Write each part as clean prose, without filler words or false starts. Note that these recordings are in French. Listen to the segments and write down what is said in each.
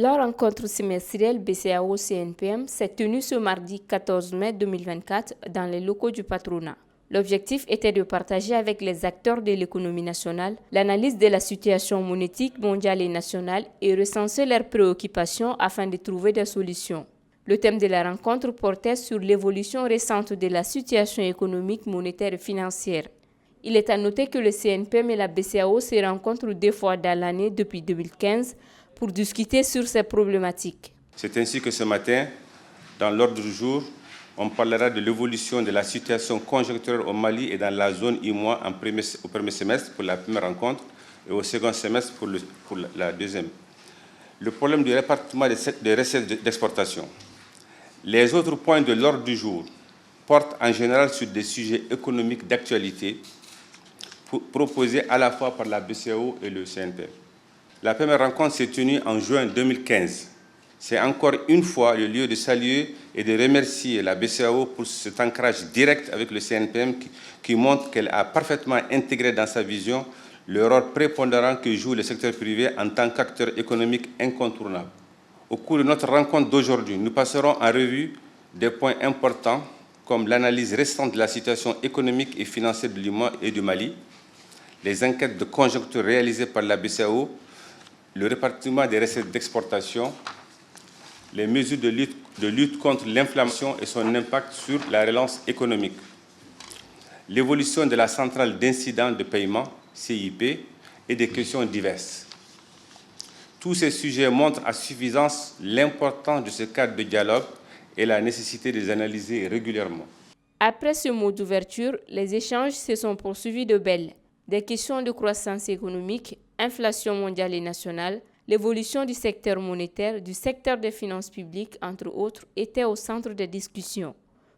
La rencontre semestrielle BCEAO-CNPM s'est tenue ce mardi 14 mai 2024 dans les locaux du patronat. L'objectif était de partager avec les acteurs de l'économie nationale l'analyse de la situation monétique mondiale et nationale et recenser leurs préoccupations afin de trouver des solutions. Le thème de la rencontre portait sur l'évolution récente de la situation économique, monétaire et financière. Il est à noter que le CNPM et la BCEAO se rencontrent 2 fois dans l'année depuis 2015 pour discuter sur ces problématiques. C'est ainsi que ce matin, dans l'ordre du jour, on parlera de l'évolution de la situation conjoncturelle au Mali et dans la zone IMOA au premier semestre pour la première rencontre et au second semestre pour la deuxième. Le problème du répartition des recettes d'exportation. Les autres points de l'ordre du jour portent en général sur des sujets économiques d'actualité proposés à la fois par la BCEAO et le CNPM. La première rencontre s'est tenue en juin 2015. C'est encore une fois le lieu de saluer et de remercier la BCEAO pour cet ancrage direct avec le CNPM qui montre qu'elle a parfaitement intégré dans sa vision le rôle prépondérant que joue le secteur privé en tant qu'acteur économique incontournable. Au cours de notre rencontre d'aujourd'hui, nous passerons en revue des points importants comme l'analyse récente de la situation économique et financière de l'IMOA et du Mali, les enquêtes de conjoncture réalisées par la BCEAO, le répartition des recettes d'exportation, les mesures de lutte contre l'inflation et son impact sur la relance économique, l'évolution de la centrale d'incidents de paiement, CIP, et des questions diverses. Tous ces sujets montrent à suffisance l'importance de ce cadre de dialogue et la nécessité de les analyser régulièrement. Après ce mot d'ouverture, les échanges se sont poursuivis de belles. Des questions de croissance économique, inflation mondiale et nationale, l'évolution du secteur monétaire, du secteur des finances publiques, entre autres, étaient au centre des discussions.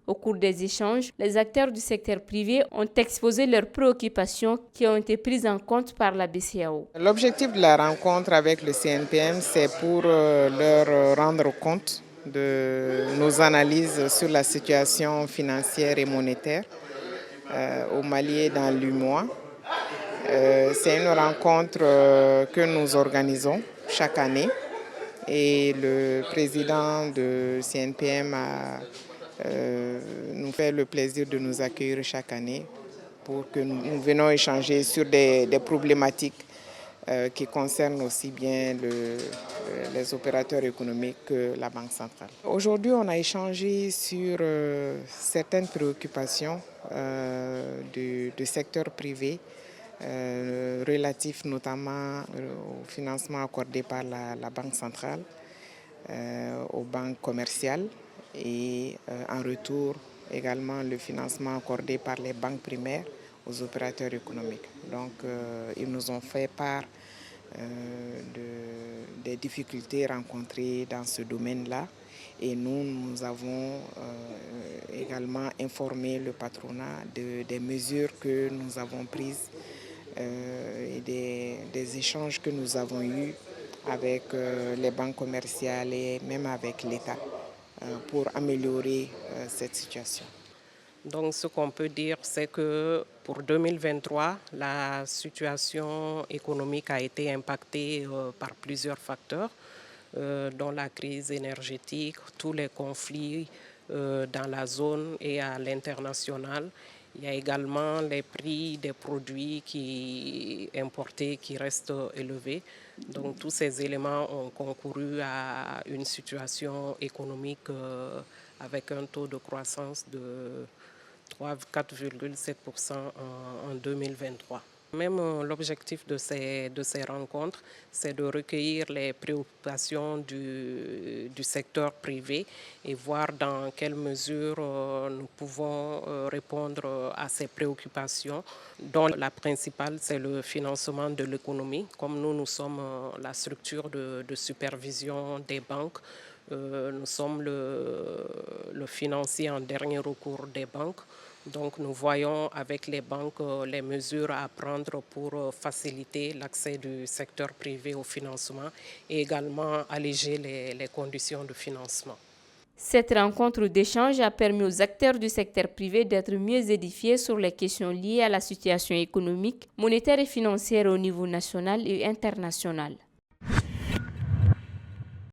Au cours des échanges, les acteurs du secteur privé ont exposé leurs préoccupations qui ont été prises en compte par la BCEAO. L'objectif de la rencontre avec le CNPM, c'est pour leur rendre compte de nos analyses sur la situation financière et monétaire au Mali et dans l'UMOA. C'est une rencontre que nous organisons chaque année et le président de CNPM nous fait le plaisir de nous accueillir chaque année pour que nous venions échanger sur des problématiques qui concernent aussi bien les opérateurs économiques que la Banque centrale. Aujourd'hui, on a échangé sur certaines préoccupations du secteur privé, relatifs notamment au financement accordé par la Banque centrale aux banques commerciales et en retour également le financement accordé par les banques primaires aux opérateurs économiques. Donc ils nous ont fait part des difficultés rencontrées dans ce domaine-là et nous avons également informé le patronat des mesures que nous avons prises et des échanges que nous avons eus avec les banques commerciales et même avec l'État pour améliorer cette situation. Donc ce qu'on peut dire, c'est que pour 2023, la situation économique a été impactée par plusieurs facteurs, dont la crise énergétique, tous les conflits dans la zone et à l'international. Il y a également les prix des produits importés qui restent élevés. Donc tous ces éléments ont concouru à une situation économique avec un taux de croissance de 4,7% en 2023. Même l'objectif de ces rencontres, c'est de recueillir les préoccupations du secteur privé et voir dans quelle mesure nous pouvons répondre à ces préoccupations, dont la principale, c'est le financement de l'économie. Comme nous sommes la structure de supervision des banques, nous sommes le financier en dernier recours des banques. Donc nous voyons avec les banques les mesures à prendre pour faciliter l'accès du secteur privé au financement et également alléger les conditions de financement. Cette rencontre d'échange a permis aux acteurs du secteur privé d'être mieux édifiés sur les questions liées à la situation économique, monétaire et financière au niveau national et international.